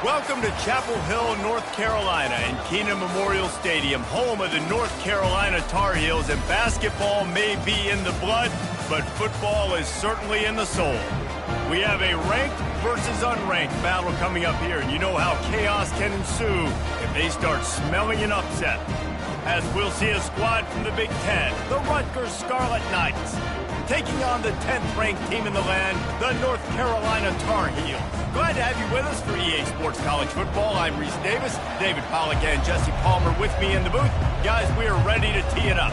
Welcome to Chapel Hill, North Carolina, and Keenan Memorial Stadium, home of the North Carolina Tar Heels. And basketball may be in the blood, but football is certainly in the soul. We have a ranked versus unranked battle coming up here, and you know how chaos can ensue if they start smelling an upset. As we'll see a squad from the Big Ten, the Rutgers Scarlet Knights, taking on the 10th-ranked team in the land, the North Carolina Tar Heels. Glad to have you with us for EA Sports College Football. I'm Reese Davis, David Pollack and Jesse Palmer with me in the booth. Guys, we are ready to tee it up.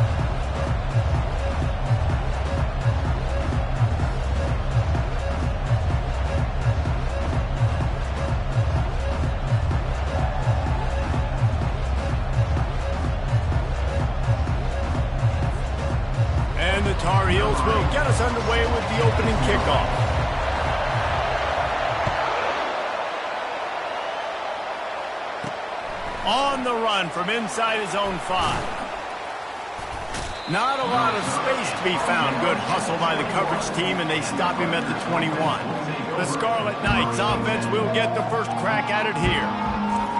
And the Tar Heels will get us underway with the opening kickoff. On the run from inside his own 5. Not a lot of space to be found. Good hustle by the coverage team, and they stop him at the 21. The Scarlet Knights offense will get the first crack at it here.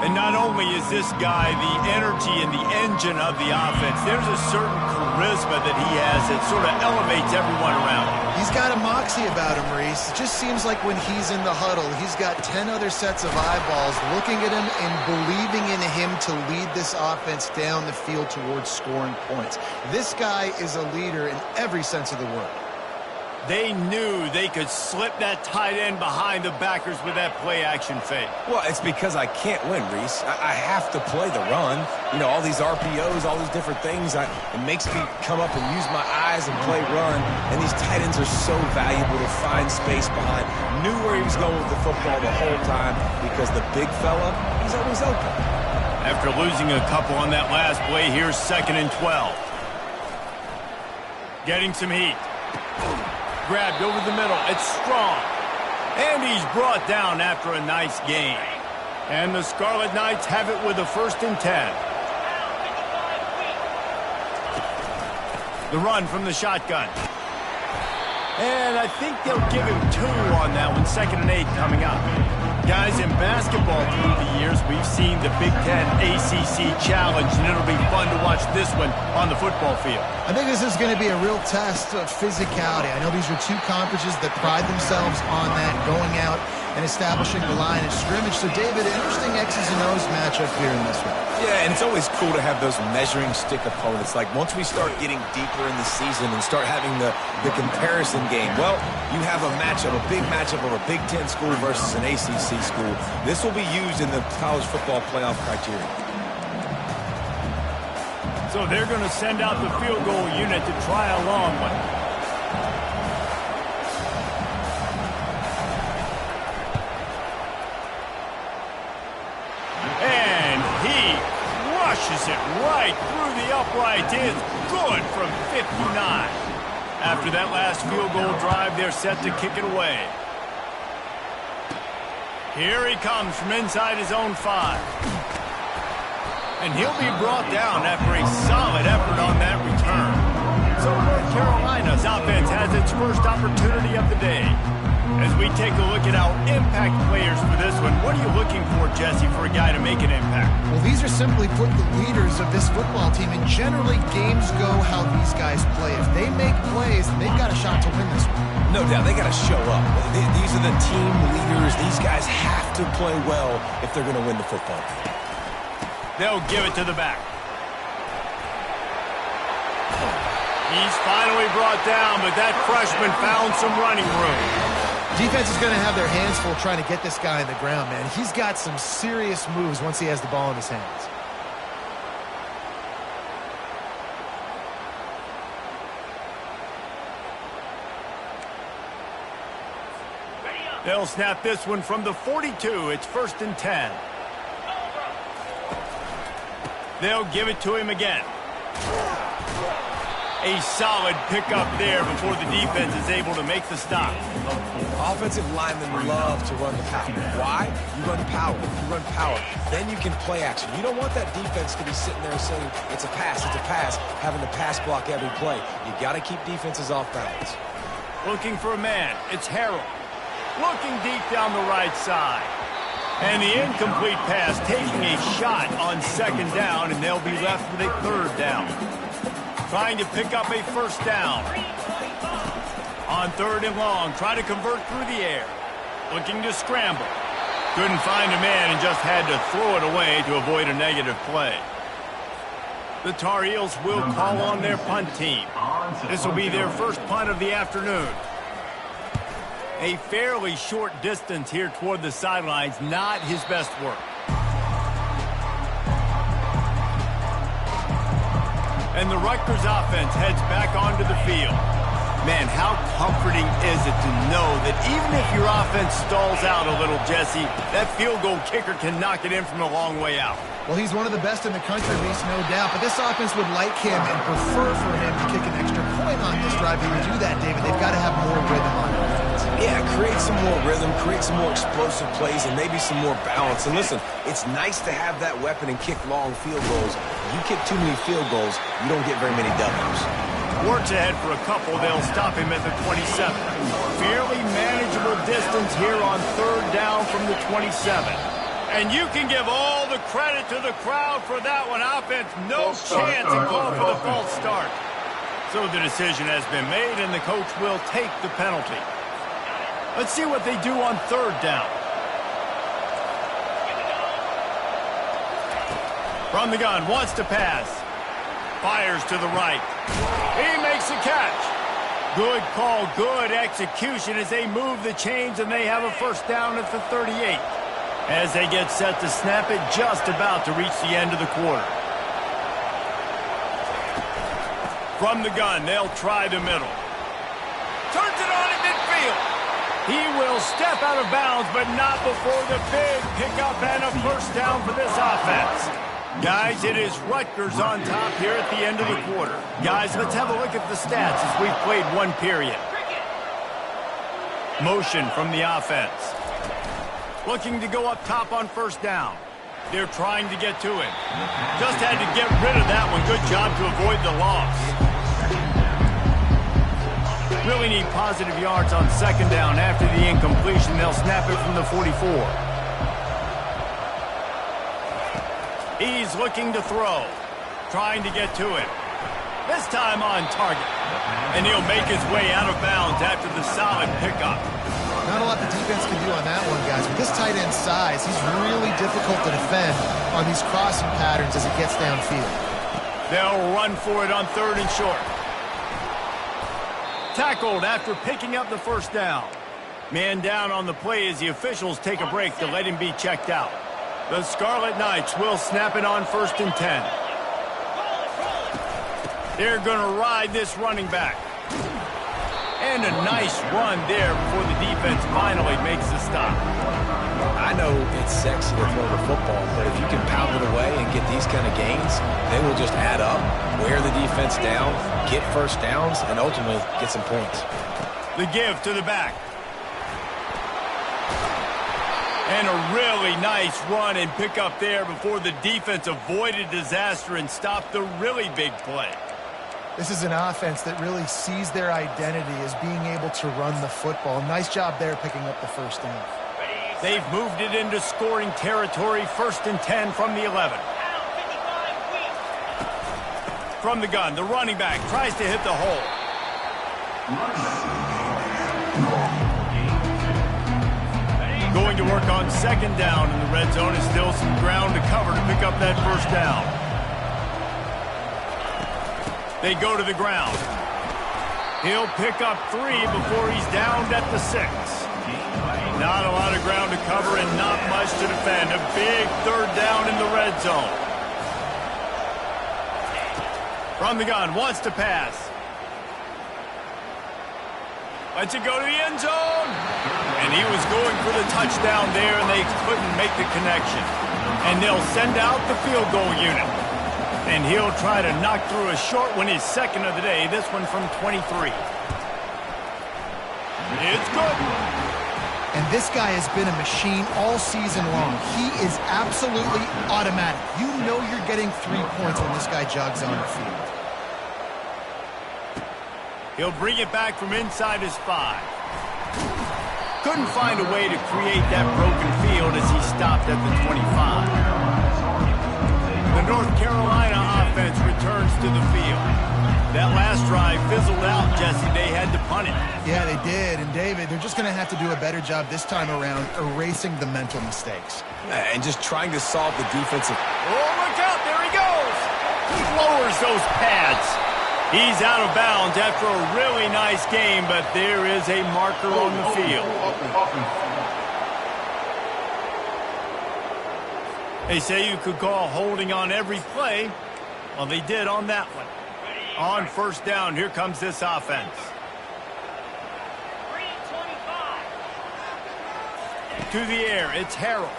And not only is this guy the energy and the engine of the offense, there's a certain charisma that he has that sort of elevates everyone around him. He's got a moxie about him, Reese. It just seems like when he's in the huddle, he's got 10 other sets of eyeballs looking at him and believing in him to lead this offense down the field towards scoring points. This guy is a leader in every sense of the word. They knew they could slip that tight end behind the backers with that play-action fake. Well, it's because I can't win, Reese. I have to play the run. You know, all these RPOs, all these different things, it makes me come up and use my eyes and play run. And these tight ends are so valuable to find space behind. Knew where he was going with the football the whole time because the big fella, he's always open. After losing a couple on that last play, here's 2nd and 12. Getting some heat. Grabbed over the middle. It's strong. And he's brought down after a nice gain. And the Scarlet Knights have it with a 1st and 10. The run from the shotgun. And I think they'll give him 2 on that one. 2nd and 8 coming up. Guys, in basketball through the years, we've seen the Big Ten ACC Challenge, and it'll be fun to watch this one on the football field. I think this is going to be a real test of physicality. I know these are 2 conferences that pride themselves on that, going out and establishing the line of scrimmage. So, David, interesting X's and O's matchup here in this one. Yeah, and it's always cool to have those measuring stick opponents. Like, once we start getting deeper in the season and start having the comparison game, well, you have a matchup, a big matchup of a Big Ten school versus an ACC school. This will be used in the college football playoff criteria. So they're going to send out the field goal unit to try a long one. And he rushes it right through the upright. It's good from 59. After that last field goal drive, they're set to kick it away. Here he comes from inside his own 5. And he'll be brought down after a solid effort on that return. So North Carolina's offense has its first opportunity of the day. As we take a look at our impact players for this one, what are you looking for, Jesse, for a guy to make an impact? Well, these are simply put the leaders of this football team, and generally games go how these guys play. If they make plays, they've got a shot to win this one. No doubt, they got to show up. These are the team leaders. These guys have to play well if they're going to win the football game. They'll give it to the back. He's finally brought down, but that freshman found some running room. Defense is going to have their hands full trying to get this guy on the ground, man. He's got some serious moves once he has the ball in his hands. They'll snap this one from the 42. It's 1st and 10. They'll give it to him again. A solid pickup there before the defense is able to make the stop. Offensive linemen love to run the power. Why? You run power. You run power. Then you can play action. You don't want that defense to be sitting there saying, it's a pass, having to pass block every play. You got to keep defenses off balance. Looking for a man. It's Harrell. Looking deep down the right side. And the incomplete pass taking a shot on second down, and they'll be left with a third down. Trying to pick up a first down. On third and long, trying to convert through the air. Looking to scramble. Couldn't find a man and just had to throw it away to avoid a negative play. The Tar Heels will call on their punt team. This will be their first punt of the afternoon. A fairly short distance here toward the sidelines, not his best work. And the Rutgers offense heads back onto the field. Man, how comforting is it to know that even if your offense stalls out a little, Jesse, that field goal kicker can knock it in from a long way out. Well, he's one of the best in the country, Reese, no doubt. But this offense would like him and prefer for him to kick an extra point on this drive. If you do that, David, they've got to have more rhythm on offense. Yeah, create some more rhythm, create some more explosive plays, and maybe some more balance. And listen, it's nice to have that weapon and kick long field goals. You kick too many field goals, you don't get very many W's. Works ahead for a couple. They'll stop him at the 27. Fairly manageable distance here on third down from the 27. And you can give all the credit to the crowd for that one. Offense, no chance to call for the false start. So the decision has been made, and the coach will take the penalty. Let's see what they do on third down. From the gun, wants to pass. Fires to the right. He makes a catch. Good call, good execution as they move the chains, and they have a first down at the 38. As they get set to snap it, just about to reach the end of the quarter. From the gun, they'll try the middle. Turns it on in midfield. He will step out of bounds, but not before the big pickup and a first down for this offense. Guys, it is Rutgers on top here at the end of the quarter. Guys, let's have a look at the stats as we've played one period. Motion from the offense. Looking to go up top on first down. They're trying to get to him. Just had to get rid of that one. Good job to avoid the loss. Really need positive yards on second down. After the incompletion, they'll snap it from the 44. He's looking to throw. Trying to get to him. This time on target. And he'll make his way out of bounds after the solid pickup. Not a lot the defense can do on that one, guys. With this tight end size, he's really difficult to defend on these crossing patterns as it gets downfield. They'll run for it on third and short. Tackled after picking up the first down. Man down on the play as the officials take a break to let him be checked out. The Scarlet Knights will snap it on first and 10. They're going to ride this running back. And a nice run there before the defense finally makes the stop. I know it's sexy to throw the football, but if you can pound it away and get these kind of gains, they will just add up, wear the defense down, get first downs, and ultimately get some points. The give to the back. And a really nice run and pick up there before the defense avoided disaster and stopped the really big play. This is an offense that really sees their identity as being able to run the football. Nice job there picking up the first down. They've moved it into scoring territory. First and 10 from the 11. From the gun, the running back tries to hit the hole. Going to work on second down in the red zone. Is still some ground to cover to pick up that first down. They go to the ground. He'll pick up 3 before he's downed at the 6. Not a lot of ground to cover and not much to defend. A big third down in the red zone. From the gun, wants to pass. Lets it go to the end zone. And he was going for the touchdown there, and they couldn't make the connection. And they'll send out the field goal unit. And he'll try to knock through a short one, his second of the day. This one from 23. It's good. And this guy has been a machine all season long. He is absolutely automatic. You know you're getting 3 points when this guy jogs on the field. He'll bring it back from inside his 5. Couldn't find a way to create that broken field as he stopped at the 25. The North Carolina offense returns to the field. That last drive fizzled out, Jesse. They had to punt it. Yeah, they did. And, David, they're just going to have to do a better job this time around erasing the mental mistakes. And just trying to solve the defensive. Oh, look out. There he goes. He lowers those pads. He's out of bounds after a really nice game, but there is a marker on the field. They say you could call holding on every play. Well, they did on that one. On first down, here comes this offense. To the air, it's Harrell.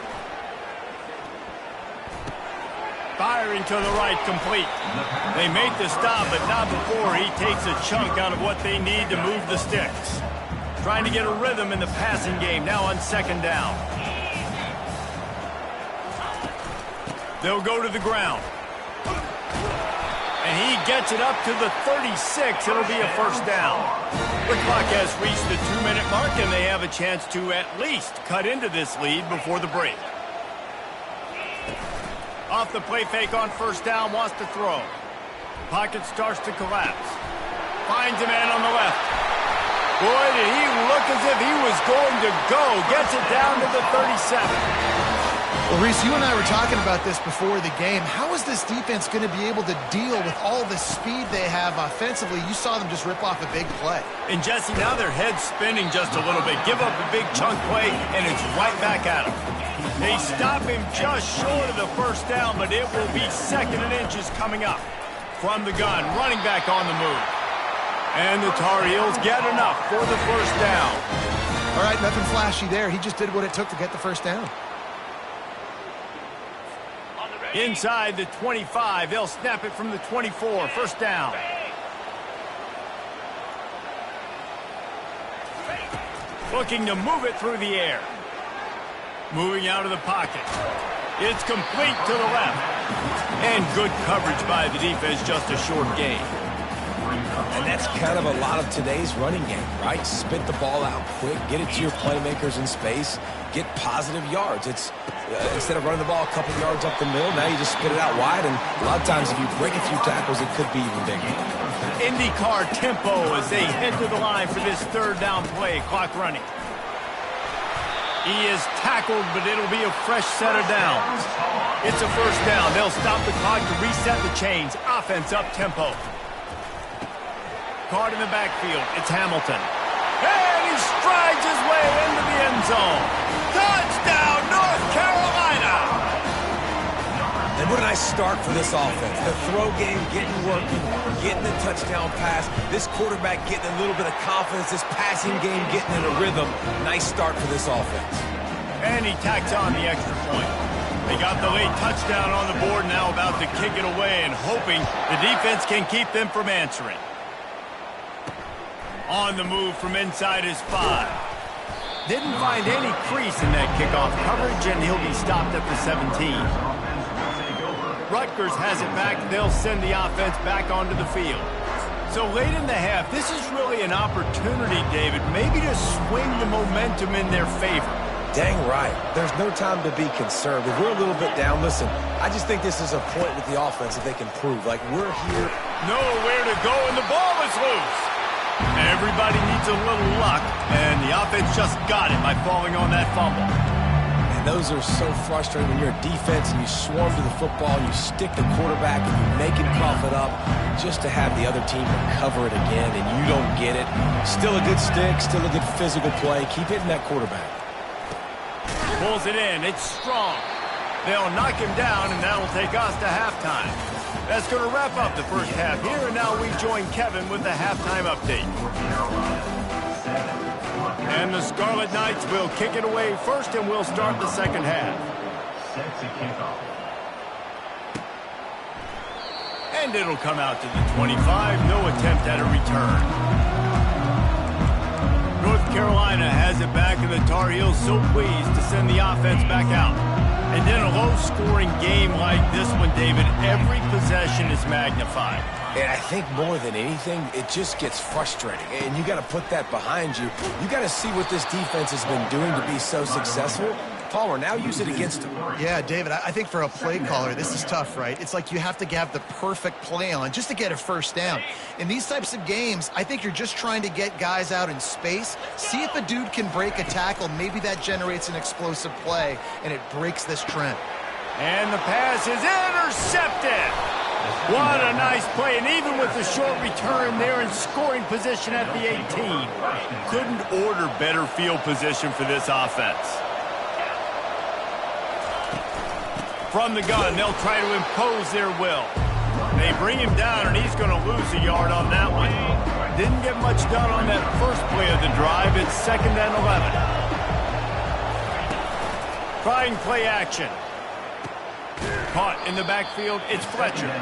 Firing to the right, complete. They make the stop, but not before he takes a chunk out of what they need to move the sticks. Trying to get a rhythm in the passing game, now on second down. They'll go to the ground. And he gets it up to the 36. It'll be a first down. The clock has reached the 2-minute mark, and they have a chance to at least cut into this lead before the break. Off the play fake on first down, wants to throw. Pocket starts to collapse. Finds a man on the left. Boy, did he look as if he was going to go. Gets it down to the 37. Well, Reese, you and I were talking about this before the game. How is this defense going to be able to deal with all the speed they have offensively? You saw them just rip off a big play. And, Jesse, now their head's spinning just a little bit. Give up a big chunk play, and it's right back at them. They stop him just short of the first down, but it will be second and inches coming up. From the gun, running back on the move. And the Tar Heels get enough for the first down. All right, nothing flashy there. He just did what it took to get the first down. Inside the 25, they'll snap it from the 24. First down. Looking to move it through the air. Moving out of the pocket. It's complete to the left. And good coverage by the defense, just a short gain. And that's kind of a lot of today's running game, right? Spit the ball out quick, get it to your playmakers in space, get positive yards. It's instead of running the ball a couple yards up the middle, now you just spit it out wide, and a lot of times if you break a few tackles, it could be even bigger. IndyCar tempo as they head to the line for this third down play. Clock running. He is tackled, but it'll be a fresh set of downs. It's a first down. They'll stop the clock to reset the chains. Offense up tempo. Caught in the backfield. It's Hamilton. And he strides his way into the end zone. Touchdown, North Carolina! And what a nice start for this offense. The throw game getting working, getting the touchdown pass. This quarterback getting a little bit of confidence. This passing game getting in a rhythm. Nice start for this offense. And he tacks on the extra point. They got the late touchdown on the board, now about to kick it away and hoping the defense can keep them from answering. On the move from inside his 5. Didn't find any crease in that kickoff coverage, and he'll be stopped at the 17. Rutgers has it back. They'll send the offense back onto the field. So late in the half, this is really an opportunity, David, maybe to swing the momentum in their favor. Dang right. There's no time to be concerned. If we're a little bit down, listen, I just think this is a point with the offense that they can prove. Like, we're here. Nowhere to go, and the ball is loose. Everybody needs a little luck, and the offense just got it by falling on that fumble. And those are so frustrating when you're a defense and you swarm to the football, and you stick the quarterback, and you make him cough it up, just to have the other team recover it again, and you don't get it. Still a good stick, still a good physical play. Keep hitting that quarterback. Pulls it in. It's strong. They'll knock him down, and that'll take us to halftime. That's going to wrap up the first half here, and now we join Kevin with the halftime update. And the Scarlet Knights will kick it away first, and we'll start the second half. And it'll come out to the 25. No attempt at a return. North Carolina has it back, and the Tar Heels so pleased to send the offense back out. And in a low-scoring game like this one, David, every possession is magnified. And I think more than anything, it just gets frustrating. And you got to put that behind you. You got to see what this defense has been doing to be so successful. Palmer, now use it against him. Yeah, David, I think for a play caller, this is tough, right? It's like you have to have the perfect play on just to get a first down. In these types of games, I think you're just trying to get guys out in space, see if a dude can break a tackle. Maybe that generates an explosive play, and it breaks this trend. And the pass is intercepted. What a nice play, and even with the short return, they're in scoring position at the 18. Couldn't order better field position for this offense. From the gun, they'll try to impose their will. They bring him down, and he's going to lose a yard on that one. Didn't get much done on that first play of the drive. It's 2nd and 11. Trying play action. Caught in the backfield, it's Fletcher.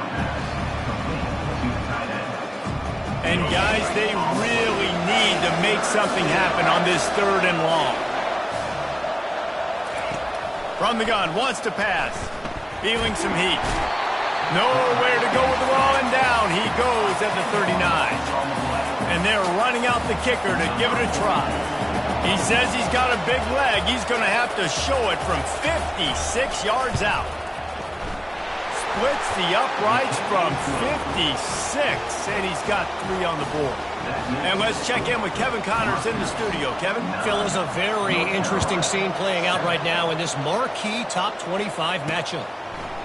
And guys, they really need to make something happen on this 3rd and long. From the gun, wants to pass. Feeling some heat. Nowhere to go with the ball, and down he goes at the 39. And they're running out the kicker to give it a try. He says he's got a big leg. He's going to have to show it from 56 yards out. Splits the uprights from 56, and he's got 3 on the board. And let's check in with Kevin Connors in the studio. Kevin? Phil, is a very interesting scene playing out right now in this marquee top 25 matchup.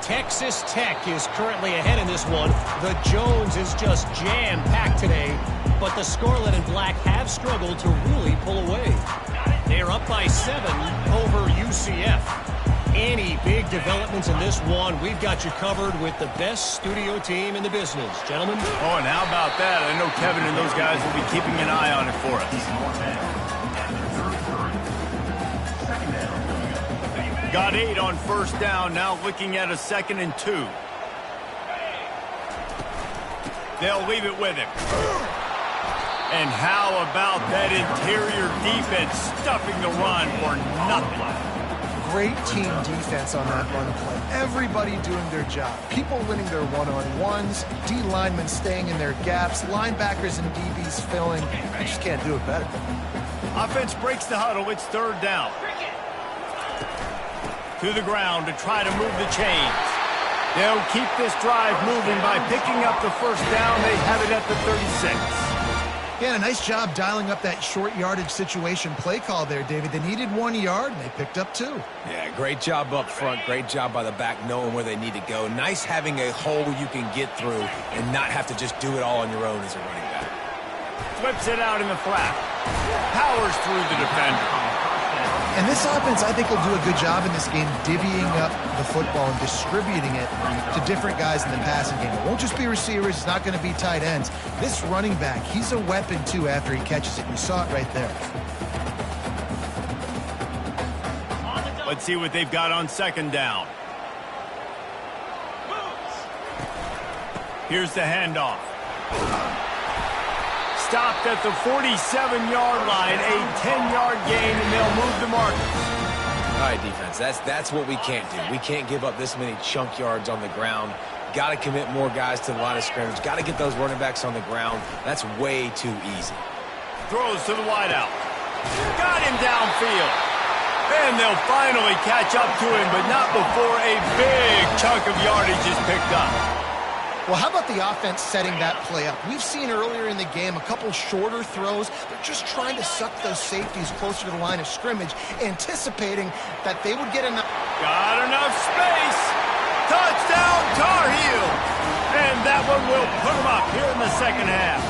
Texas Tech is currently ahead in this one. The Jones is just jam-packed today, but the Scarlet and Black have struggled to really pull away. They're up by 7 over UCF. Any big developments in this one, we've got you covered with the best studio team in the business. Gentlemen? Oh, and how about that? I know Kevin and those guys will be keeping an eye on it for us. Got 8 on 1st down, now looking at a 2nd and 2. They'll leave it with him. And how about that interior defense stuffing the run for nothing? Great team defense on that run play. Everybody doing their job. People winning their one-on-ones, D linemen staying in their gaps, linebackers and DBs filling. You just can't do it better. Offense breaks the huddle. It's 3rd down. To the ground to try to move the chains. They'll keep this drive moving by picking up the 1st down. They have it at the 36. Yeah, a nice job dialing up that short yardage situation play call there, David. They needed 1 yard, and they picked up 2. Yeah, great job up front. Great job by the back knowing where they need to go. Nice having a hole you can get through and not have to just do it all on your own as a running back. Flips it out in the flat. Powers through the defender. And this offense, I think, will do a good job in this game divvying up the football and distributing it to different guys in the passing game. It won't just be receivers. It's not going to be tight ends. This running back, he's a weapon, too, after he catches it. You saw it right there. Let's see what they've got on 2nd down. Here's the handoff. Stopped at the 47-yard line, a 10-yard gain, and they'll move the markers. All right, defense, that's what we can't do. We can't give up this many chunk yards on the ground. Got to commit more guys to the line of scrimmage. Got to get those running backs on the ground. That's way too easy. Throws to the wideout. Got him downfield. And they'll finally catch up to him, but not before a big chunk of yardage is picked up. Well, how about the offense setting that play up? We've seen earlier in the game a couple shorter throws. They're just trying to suck those safeties closer to the line of scrimmage, anticipating that they would get enough. Got enough space. Touchdown, Tar Heels. And that one will put them up here in the 2nd half.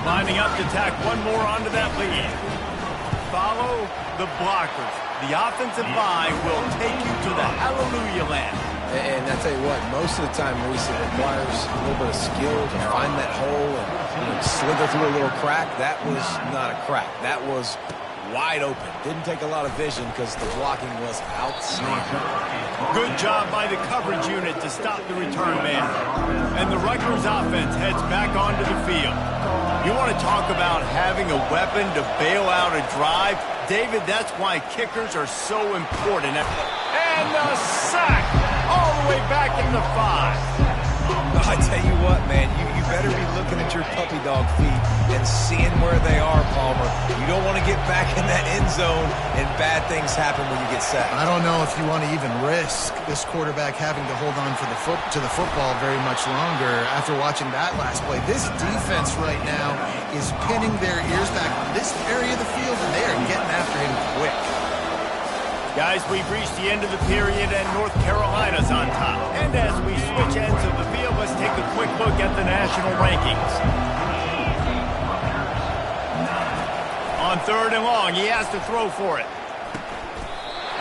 Lining up to tack one more onto that lead. Follow the blockers. The offensive line will take you to the hallelujah land. And I tell you what, most of the time, Reese, it requires a little bit of skill to find that hole and slither through a little crack. That was not a crack. That was wide open. Didn't take a lot of vision because the blocking was outstanding. Good job by the coverage unit to stop the return man. And the Rutgers offense heads back onto the field. You want to talk about having a weapon to bail out a drive? David, that's why kickers are so important. And And the sack all the way back in the 5. I tell you what, man, you better be looking at your puppy dog feet and seeing where they are, Palmer. You don't want to get back in that end zone and bad things happen when you get sacked. I don't know if you want to even risk this quarterback having to hold on to the football very much longer after watching that last play. This defense right now is pinning their ears back on this area of the field, and they are getting after him quick. Guys, we've reached the end of the period, and North Carolina's on top. And as we switch ends of the field, let's take a quick look at the national rankings. On 3rd and long, he has to throw for it.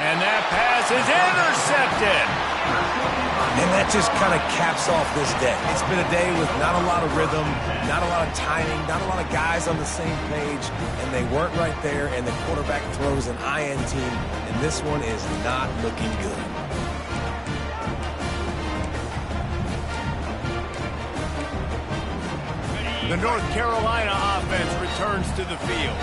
And that pass is intercepted. And that just kind of caps off this day. It's been a day with not a lot of rhythm, not a lot of timing, not a lot of guys on the same page, and they weren't right there, and the quarterback throws an INT, and this one is not looking good. The North Carolina offense returns to the field.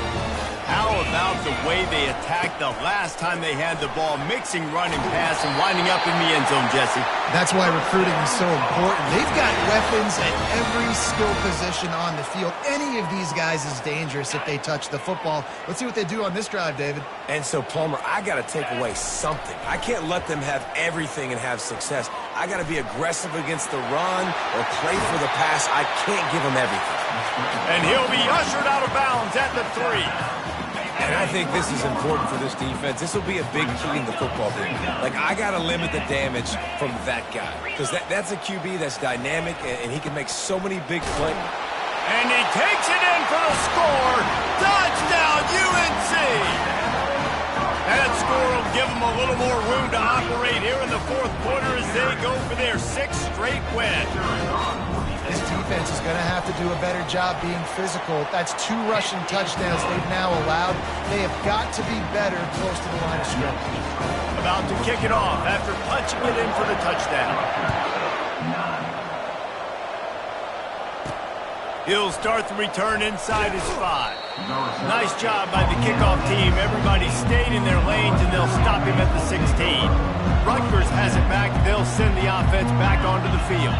How about the way they attacked the last time they had the ball, mixing run and pass and winding up in the end zone, Jesse? That's why recruiting is so important. They've got weapons at every skill position on the field. Any of these guys is dangerous if they touch the football. Let's see what they do on this drive, David. And so, Palmer, I got to take away something. I can't let them have everything and have success. I got to be aggressive against the run or play for the pass. I can't give them everything. And he'll be ushered out of bounds at the 3. And I think this is important for this defense. This will be a big key in the football game. Like, I got to limit the damage from that guy. Because that's a QB that's dynamic, and he can make so many big plays. And he takes it in for the score. Touchdown, UNC! That score will give them a little more room to operate here in the 4th quarter as they go for their 6th straight win. This defense is going to have to do a better job being physical. That's 2 rushing touchdowns they've now allowed. They have got to be better close to the line of scrimmage. About to kick it off after punching it in for the touchdown. He'll start the return inside his 5. Nice job by the kickoff team. Everybody stayed in their lanes, and they'll stop him at the 16. Rutgers has it back. They'll send the offense back onto the field.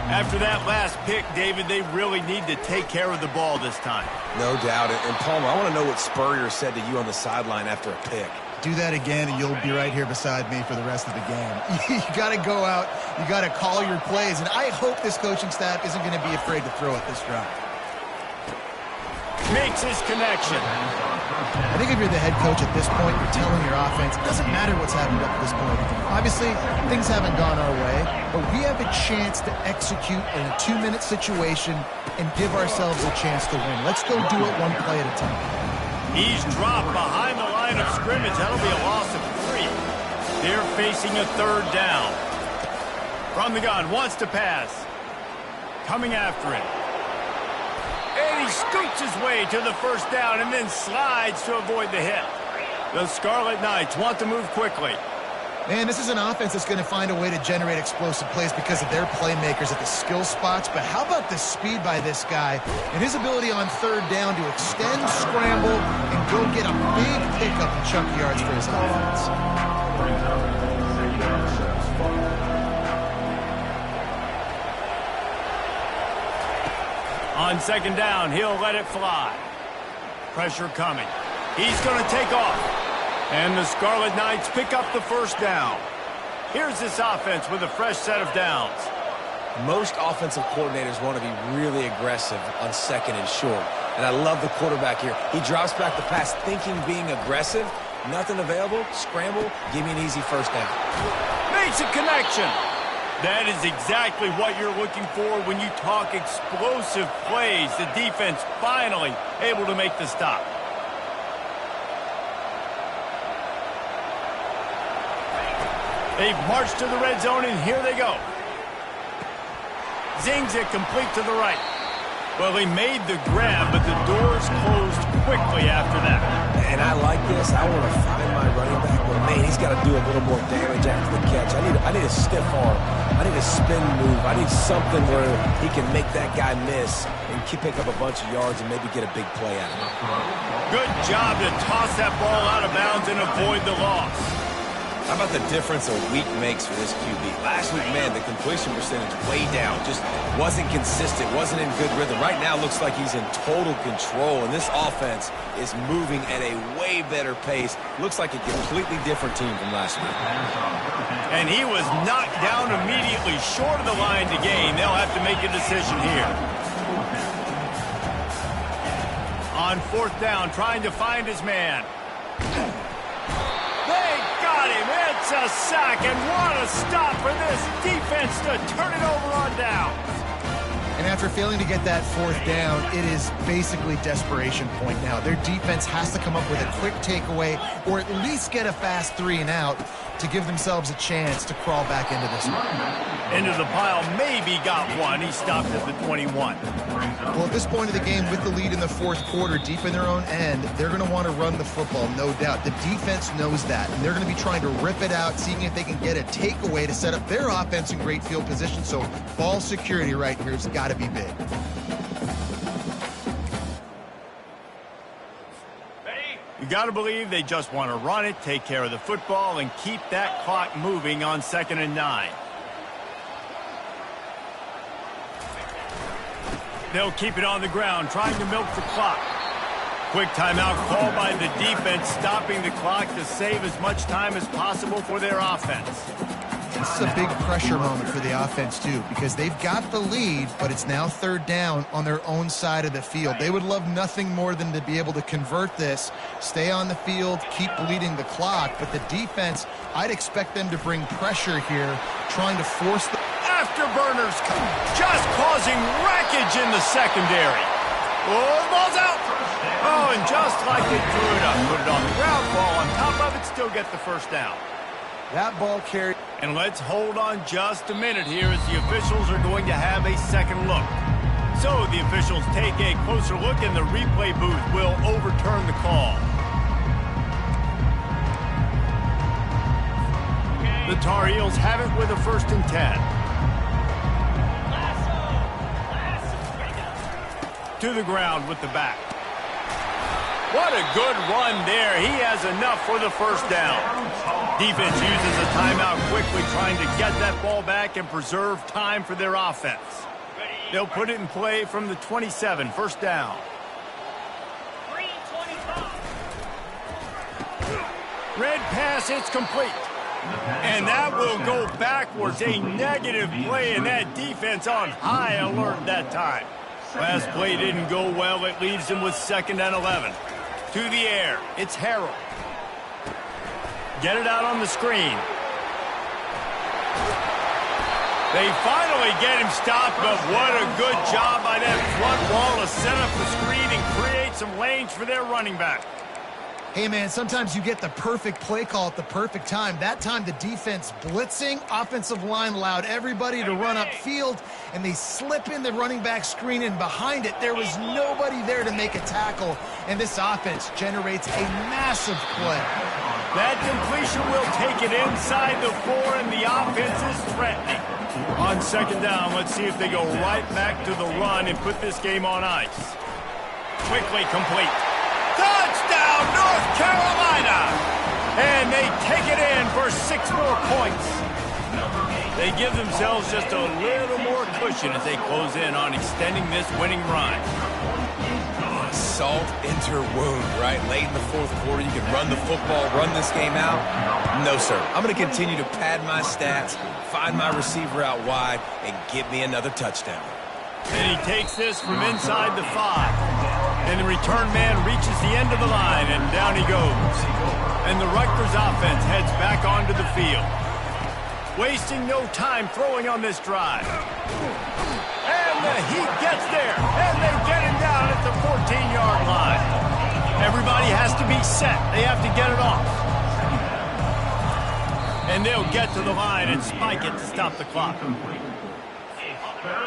After that last pick, David, they really need to take care of the ball this time. No doubt. And Palmer, I want to know what Spurrier said to you on the sideline after a pick. Do that again, and you'll be right here beside me for the rest of the game. You got to go out. You got to call your plays. And I hope this coaching staff isn't going to be afraid to throw it this drive. Makes his connection. I think if you're the head coach at this point, you're telling your offense, it doesn't matter what's happened up to this point. Obviously, things haven't gone our way, but we have a chance to execute in a 2-minute situation and give ourselves a chance to win. Let's go do it one play at a time. He's dropped behind the line of scrimmage. That'll be a loss of 3. They're facing a 3rd down. From the gun, wants to pass. Coming after it. And he scoots his way to the 1st down and then slides to avoid the hit. The Scarlet Knights want to move quickly. Man, this is an offense that's going to find a way to generate explosive plays because of their playmakers at the skill spots. But how about the speed by this guy and his ability on 3rd down to extend, scramble, and go get a big pickup and chunk yards for his offense. On 2nd down, he'll let it fly. Pressure coming. He's going to take off. And the Scarlet Knights pick up the 1st down. Here's this offense with a fresh set of downs. Most offensive coordinators want to be really aggressive on 2nd and short. And I love the quarterback here. He drops back the pass thinking being aggressive. Nothing available. Scramble. Give me an easy 1st down. Makes a connection. That is exactly what you're looking for when you talk explosive plays. The defense finally able to make the stop. They've marched to the red zone, and here they go. Zings it complete to the right. Well, he made the grab, but the doors closed quickly after that. And I like this. I want to find my running back, but man, he's got to do a little more damage after the catch. I need a stiff arm. I need a spin move. I need something where he can make that guy miss and pick up a bunch of yards and maybe get a big play out of it. Good job to toss that ball out of bounds and avoid the loss. How about the difference a week makes for this QB? Last week, man, the completion percentage way down. Just wasn't consistent, wasn't in good rhythm. Right now, looks like he's in total control, and this offense is moving at a way better pace. Looks like a completely different team from last week. And he was knocked down immediately short of the line to gain. They'll have to make a decision here. On 4th down, trying to find his man. They got him. It's a sack, and what a stop for this defense to turn it over on downs. And after failing to get that 4th down, it is basically desperation point now. Their defense has to come up with a quick takeaway or at least get a fast 3 and out to give themselves a chance to crawl back into this one. Into the pile, maybe got one. He stopped at the 21. Well, at this point of the game, with the lead in the 4th quarter, deep in their own end, they're going to want to run the football, no doubt. The defense knows that, and they're going to be trying to rip it out, seeing if they can get a takeaway to set up their offense in great field position. So ball security right here has got to be big. You got to believe they just want to run it, take care of the football, and keep that clock moving on 2nd and 9. They'll keep it on the ground, trying to milk the clock. Quick timeout called by the defense, stopping the clock to save as much time as possible for their offense. This is a big pressure moment for the offense, too, because they've got the lead, but it's now 3rd down on their own side of the field. They would love nothing more than to be able to convert this, stay on the field, keep bleeding the clock. But the defense, I'd expect them to bring pressure here, trying to force the afterburners just causing wreckage in the secondary. Oh, the ball's out. Oh, and just like they threw it up, put it on the ground, ball on top of it, still get the 1st down. That ball carried. And let's hold on just a minute here as the officials are going to have a second look. So the officials take a closer look, and the replay booth will overturn the call. The Tar Heels have it with a 1st and 10. To the ground with the back. What a good run there. He has enough for the 1st down. Defense uses a timeout quickly, trying to get that ball back and preserve time for their offense. They'll put it in play from the 27, 1st down. Red pass, it's complete. And that will go backwards. A negative play, and that defense on high alert that time. Last play didn't go well. It leaves him with 2nd and 11. To the air. It's Harrell. Get it out on the screen. They finally get him stopped, but what a good job by that front wall to set up the screen and create some lanes for their running back. Hey, man, sometimes you get the perfect play call at the perfect time. That time, the defense blitzing, offensive line allowed everybody to run upfield, and they slip in the running back screen, and behind it, there was nobody there to make a tackle, and this offense generates a massive play. That completion will take it inside the 4, and the offense is threatening. On 2nd down, let's see if they go right back to the run and put this game on ice. Quickly complete. Touchdown, North Carolina! And they take it in for 6 more points. They give themselves just a little more cushion as they close in on extending this winning run. Salt into her wound, right? Late in the 4th quarter, you can run the football, run this game out. No, sir. I'm going to continue to pad my stats, find my receiver out wide, and get me another touchdown. And he takes this from inside the 5. And the return man reaches the end of the line, and down he goes. And the Rutgers offense heads back onto the field. Wasting no time throwing on this drive. And the Heat gets there, and they get him down at the 14-yard line. Everybody has to be set. They have to get it off. And they'll get to the line and spike it to stop the clock.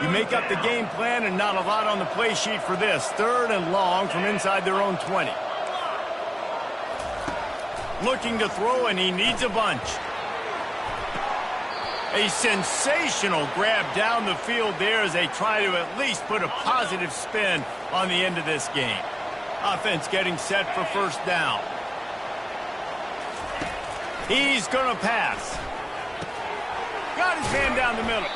You make up the game plan, and not a lot on the play sheet for this. 3rd and long from inside their own 20. Looking to throw, and he needs a bunch. A sensational grab down the field there as they try to at least put a positive spin on the end of this game. Offense getting set for 1st down. He's going to pass. Got his man down the middle.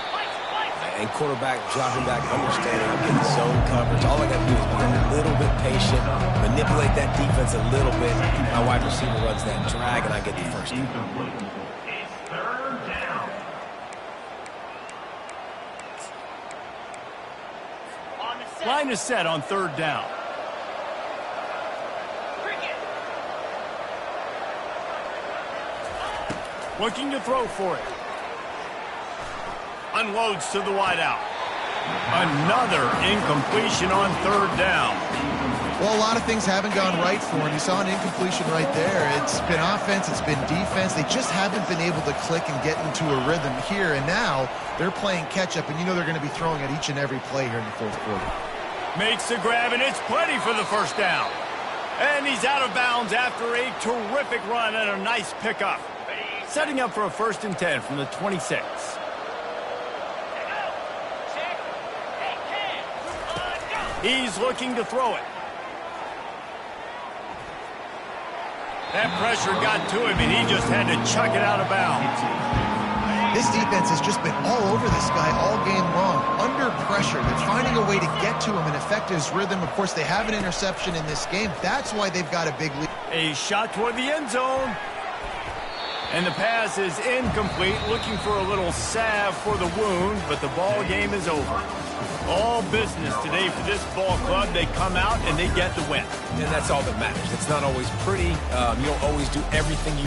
And quarterback dropping back, understanding I'm getting zone coverage. All I got to do is be a little bit patient, manipulate that defense a little bit. My wide receiver runs that drag, and I get the first down. Line is set on third down. Looking to throw for it. Unloads to the wideout. Another incompletion on third down. Well, a lot of things haven't gone right for him. You saw an incompletion right there. It's been offense, it's been defense. They just haven't been able to click and get into a rhythm here. And now they're playing catch-up, and you know they're going to be throwing at each and every play here in the fourth quarter. Makes the grab, and it's plenty for the first down. And he's out of bounds after a terrific run and a nice pickup. Setting up for a 1st and 10 from the 26. He's looking to throw it. That pressure got to him, and he just had to chuck it out of bounds. This defense has just been all over this guy all game long. Under pressure. They're finding a way to get to him and affect his rhythm. Of course, they have an interception in this game. That's why they've got a big lead. A shot toward the end zone. And the pass is incomplete, looking for a little salve for the wound, but the ball game is over. All business today for this ball club. They come out and they get the win. And that's all that matters. It's not always pretty. You don't always do everything you